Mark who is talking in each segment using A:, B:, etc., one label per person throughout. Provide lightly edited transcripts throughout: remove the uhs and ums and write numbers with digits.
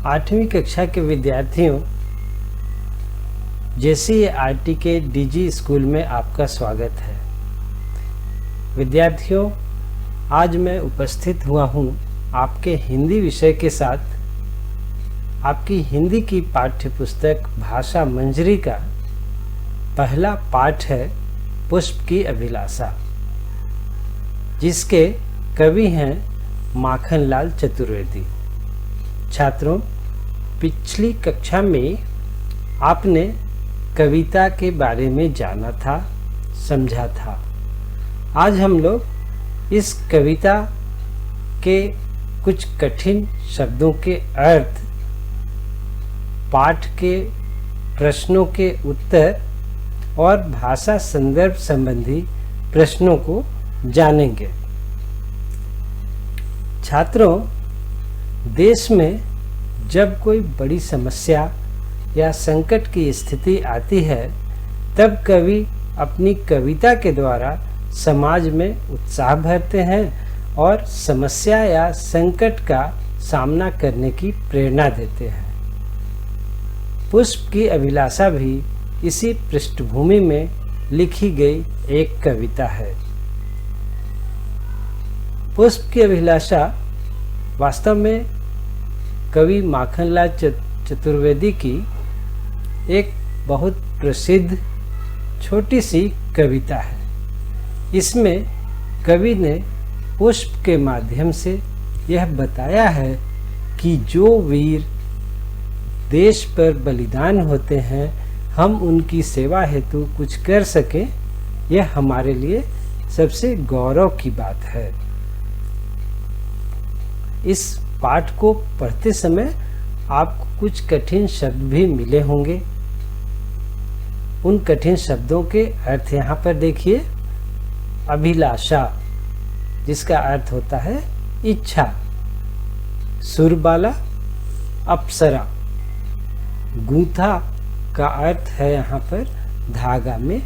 A: आठवीं कक्षा के विद्यार्थियों, जैसी आरटी के डीजी स्कूल में आपका स्वागत है। विद्यार्थियों, आज मैं उपस्थित हुआ हूँ आपके हिंदी विषय के साथ। आपकी हिंदी की पाठ्य पुस्तक भाषा मंजरी का पहला पाठ है पुष्प की अभिलाषा, जिसके कवि हैं माखनलाल चतुर्वेदी। छात्रों, पिछली कक्षा में आपने कविता के बारे में जाना था, समझा था। आज हम लोग इस कविता के कुछ कठिन शब्दों के अर्थ, पाठ के प्रश्नों के उत्तर और भाषा संदर्भ संबंधी प्रश्नों को जानेंगे। छात्रों, देश में जब कोई बड़ी समस्या या संकट की स्थिति आती है, तब कवि अपनी कविता के द्वारा समाज में उत्साह भरते हैं और समस्या या संकट का सामना करने की प्रेरणा देते हैं। पुष्प की अभिलाषा भी इसी पृष्ठभूमि में लिखी गई एक कविता है। पुष्प की अभिलाषा वास्तव में कवि माखनलाल चतुर्वेदी की एक बहुत प्रसिद्ध छोटी सी कविता है। इसमें कवि ने पुष्प के माध्यम से यह बताया है कि जो वीर देश पर बलिदान होते हैं, हम उनकी सेवा हेतु कुछ कर सकें, यह हमारे लिए सबसे गौरव की बात है। इस पाठ को पढ़ते समय आपको कुछ कठिन शब्द भी मिले होंगे। उन कठिन शब्दों के अर्थ यहाँ पर देखिए। अभिलाषा, जिसका अर्थ होता है इच्छा। सुरबाला, अप्सरा। गूंथा का अर्थ है यहाँ पर धागा में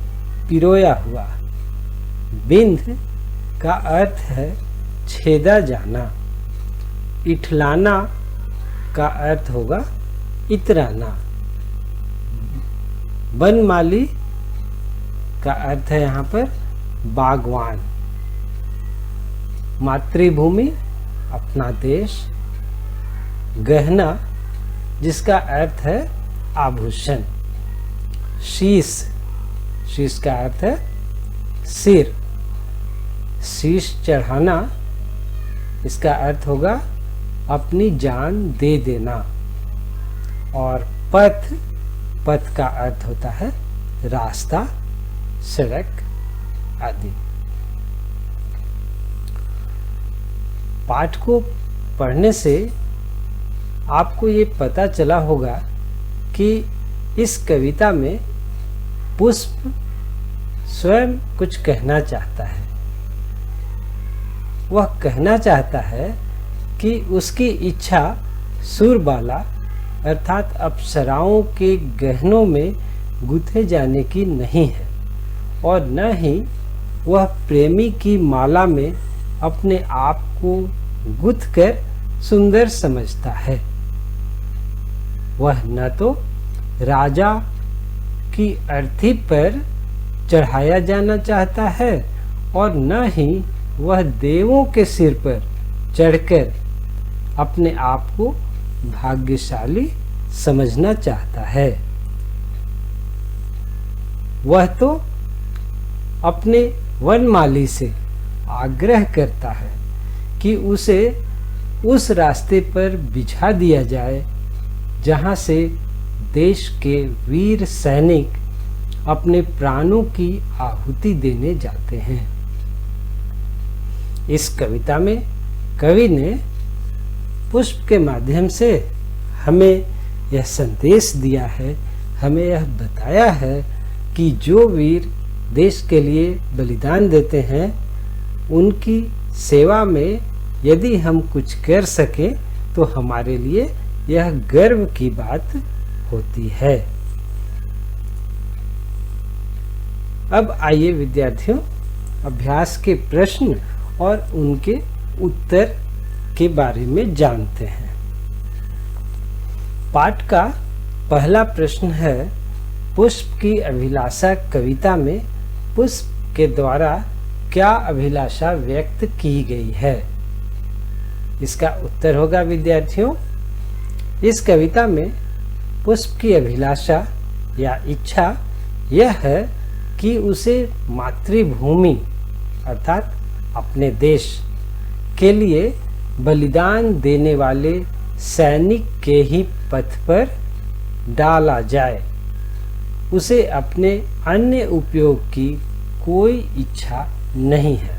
A: पिरोया हुआ। बिंद का अर्थ है छेदा जाना। इठलाना का अर्थ होगा इतराना। बनमाली का अर्थ है यहाँ पर बागवान। मातृभूमि, अपना देश। गहना, जिसका अर्थ है आभूषण। शीश, शीश का अर्थ है सिर। शीश चढ़ाना, इसका अर्थ होगा अपनी जान दे देना। और पथ, पथ का अर्थ होता है रास्ता, सड़क आदि। पाठ को पढ़ने से आपको ये पता चला होगा कि इस कविता में पुष्प स्वयं कुछ कहना चाहता है। वह कहना चाहता है कि उसकी इच्छा सुरबाला अर्थात अप्सराओं के गहनों में गुथे जाने की नहीं है, और न ही वह प्रेमी की माला में अपने आप को गुथ कर सुंदर समझता है। वह न तो राजा की अर्थी पर चढ़ाया जाना चाहता है, और न ही वह देवों के सिर पर चढ़कर अपने आप को भाग्यशाली समझना चाहता है। वह तो अपने वनमाली से आग्रह करता है कि उसे उस रास्ते पर बिछा दिया जाए जहां से देश के वीर सैनिक अपने प्राणों की आहुति देने जाते हैं। इस कविता में कवि ने पुष्प के माध्यम से हमें यह संदेश दिया है, हमें यह बताया है कि जो वीर देश के लिए बलिदान देते हैं, उनकी सेवा में यदि हम कुछ कर सकें तो हमारे लिए यह गर्व की बात होती है। अब आइए विद्यार्थियों, अभ्यास के प्रश्न और उनके उत्तर के बारे में जानते हैं। पाठ का पहला प्रश्न है, पुष्प की अभिलाषा कविता में पुष्प के द्वारा क्या अभिलाषा व्यक्त की गई है? इसका उत्तर होगा विद्यार्थियों, इस कविता में पुष्प की अभिलाषा या इच्छा यह है कि उसे मातृभूमि अर्थात अपने देश के लिए बलिदान देने वाले सैनिक के ही पथ पर डाला जाए। उसे अपने अन्य उपयोग की कोई इच्छा नहीं है।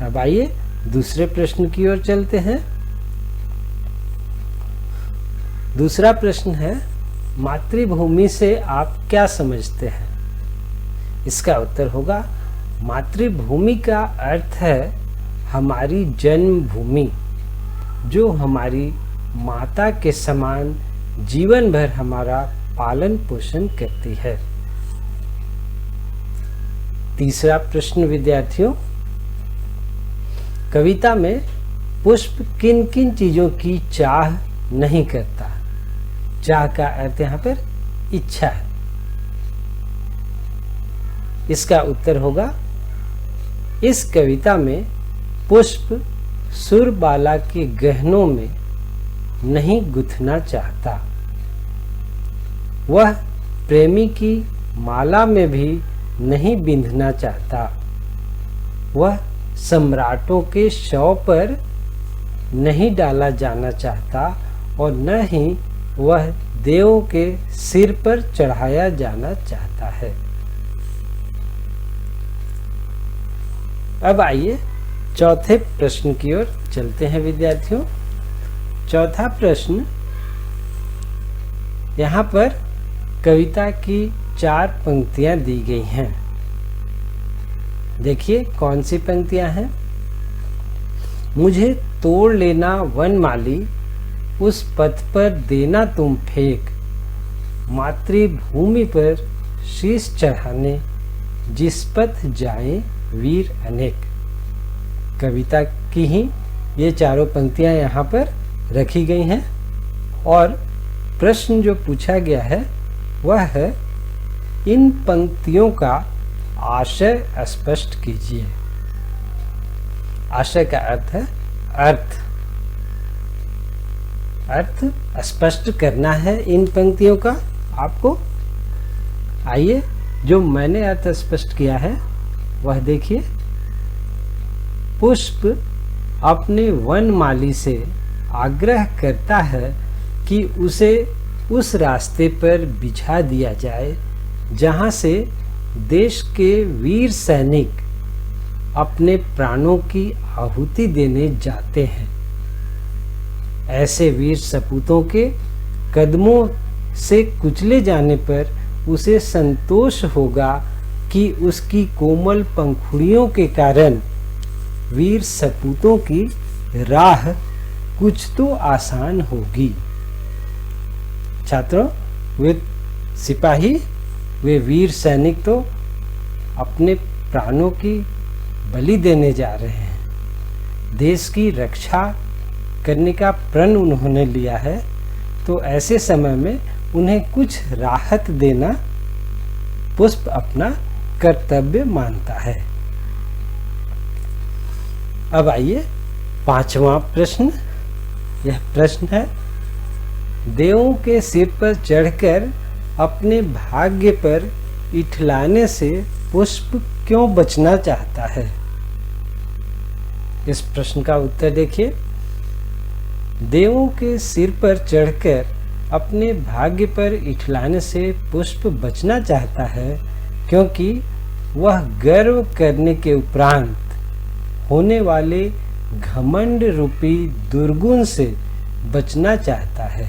A: अब आइए दूसरे प्रश्न की ओर चलते हैं। दूसरा प्रश्न है, मातृभूमि से आप क्या समझते हैं? इसका उत्तर होगा, मातृभूमि का अर्थ है हमारी जन्मभूमि, जो हमारी माता के समान जीवन भर हमारा पालन पोषण करती है। तीसरा प्रश्न विद्यार्थियों, कविता में पुष्प किन किन चीजों की चाह नहीं करता? चाह का अर्थ यहाँ पर इच्छा है। इसका उत्तर होगा, इस कविता में पुष्प सुरबाला के गहनों में नहीं गुथना चाहता। वह प्रेमी की माला में भी नहीं बिंधना चाहता। वह सम्राटों के शव पर नहीं डाला जाना चाहता और न ही वह देवों के सिर पर चढ़ाया जाना चाहता है। अब आइए चौथे प्रश्न की ओर चलते हैं विद्यार्थियों। चौथा प्रश्न, यहाँ पर कविता की 4 पंक्तियां दी गई हैं। देखिए कौन सी पंक्तियां हैं। मुझे तोड़ लेना वनमाली, उस पथ पर देना तुम फेंक, मातृभूमि पर शीश चढ़ाने जिस पथ जाए वीर अनेक। कविता की ही ये चारों पंक्तियां यहाँ पर रखी गई हैं और प्रश्न जो पूछा गया है वह है, इन पंक्तियों का आशय स्पष्ट कीजिए। आशय का अर्थ है अर्थ स्पष्ट करना है इन पंक्तियों का आपको। आइए जो मैंने अर्थ स्पष्ट किया है वह देखिए। पुष्प अपने वनमाली से आग्रह करता है कि उसे उस रास्ते पर बिछा दिया जाए जहां से देश के वीर सैनिक अपने प्राणों की आहुति देने जाते हैं। ऐसे वीर सपूतों के कदमों से कुचले जाने पर उसे संतोष होगा कि उसकी कोमल पंखुड़ियों के कारण वीर सपूतों की राह कुछ तो आसान होगी। छात्रों, वे सिपाही, वे वीर सैनिक तो अपने प्राणों की बलि देने जा रहे हैं। देश की रक्षा करने का प्रण उन्होंने लिया है, तो ऐसे समय में उन्हें कुछ राहत देना पुष्प अपना कर्तव्य मानता है। अब आइए 5वां प्रश्न। यह प्रश्न है, देवों के सिर पर चढ़कर अपने भाग्य पर इठलाने से पुष्प क्यों बचना चाहता है? इस प्रश्न का उत्तर देखिए। देवों के सिर पर चढ़कर अपने भाग्य पर इठलाने से पुष्प बचना चाहता है क्योंकि वह गर्व करने के उपरांत होने वाले घमंड रूपी दुर्गुण से बचना चाहता है।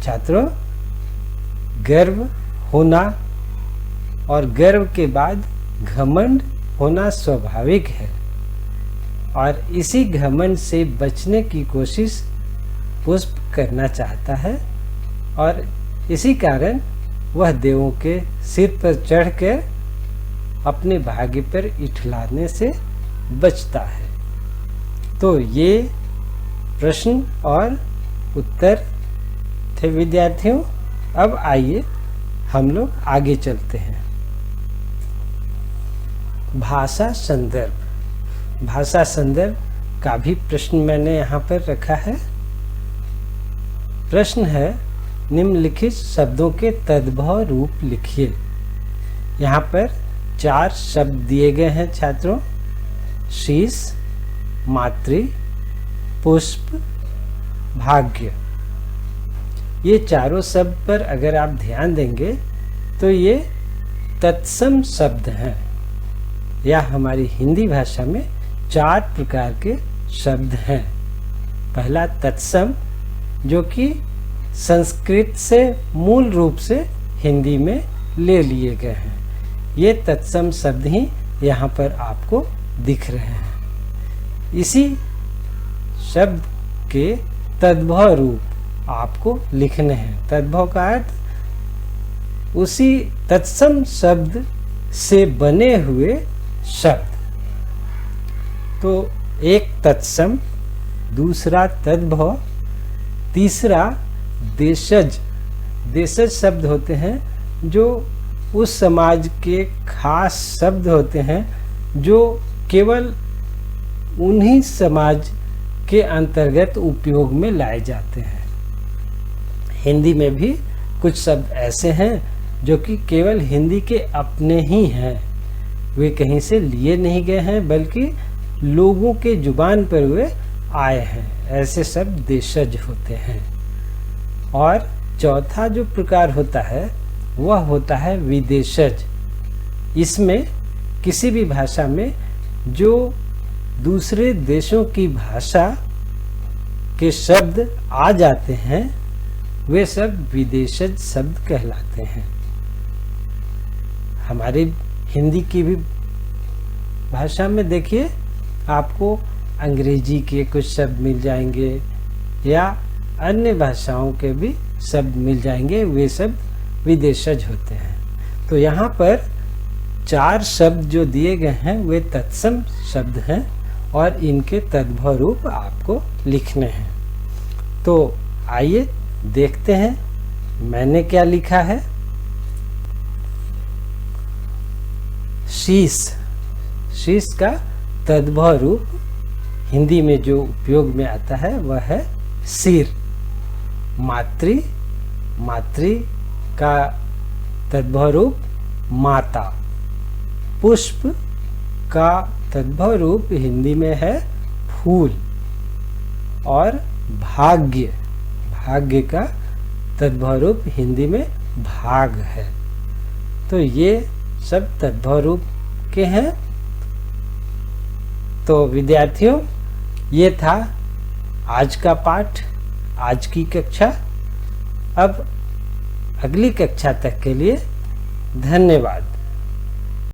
A: छात्रों, गर्व होना और गर्व के बाद घमंड होना स्वाभाविक है और इसी घमंड से बचने की कोशिश पुष्प करना चाहता है और इसी कारण वह देवों के सिर पर चढ़कर अपने भाग्य पर इठलाने से बचता है। तो ये प्रश्न और उत्तर थे विद्यार्थियों। अब आइए हम लोग आगे चलते हैं। भाषा संदर्भ। भाषा संदर्भ का भी प्रश्न मैंने यहाँ पर रखा है। प्रश्न है, निम्नलिखित शब्दों के तद्भव रूप लिखिए। यहाँ पर 4 शब्द दिए गए हैं छात्रों, शीश, मातृ, पुष्प, भाग्य। ये चारों शब्द पर अगर आप ध्यान देंगे तो ये तत्सम शब्द हैं, या हमारी हिंदी भाषा में 4 प्रकार के शब्द हैं। पहला तत्सम, जो कि संस्कृत से मूल रूप से हिंदी में ले लिए गए हैं। ये तत्सम शब्द ही यहाँ पर आपको दिख रहे हैं। इसी शब्द के तद्भव रूप आपको लिखने हैं। तद्भव का अर्थ उसी तत्सम शब्द से बने हुए शब्द। तो एक तत्सम, दूसरा तद्भव, तीसरा देशज। देशज शब्द होते हैं जो उस समाज के खास शब्द होते हैं जो केवल उन्हीं समाज के अंतर्गत उपयोग में लाए जाते हैं। हिंदी में भी कुछ शब्द ऐसे हैं जो कि केवल हिंदी के अपने ही हैं, वे कहीं से लिए नहीं गए हैं बल्कि लोगों के जुबान पर वे आए हैं। ऐसे शब्द देशज होते हैं। और चौथा जो प्रकार होता है वह होता है विदेशज। इसमें किसी भी भाषा में जो दूसरे देशों की भाषा के शब्द आ जाते हैं वे सब विदेशज शब्द कहलाते हैं। हमारी हिंदी की भी भाषा में देखिए आपको अंग्रेजी के कुछ शब्द मिल जाएंगे या अन्य भाषाओं के भी शब्द मिल जाएंगे, वे सब विदेशज होते हैं। तो यहाँ पर 4 शब्द जो दिए गए हैं वे तत्सम शब्द हैं और इनके तद्भव रूप आपको लिखने हैं। तो आइए देखते हैं मैंने क्या लिखा है। शीश। शीश का तद्भव रूप हिंदी में जो उपयोग में आता है वह है सिर। मातृ। मातृ का तद्भव रूप माता। पुष्प का तद्भव रूप हिंदी में है फूल। और भाग्य। भाग्य का तद्भव रूप हिंदी में भाग है। तो ये सब तद्भव रूप के हैं। तो विद्यार्थियों, ये था आज का पाठ, आज की कक्षा। अब अगली कक्षा तक के लिए धन्यवाद।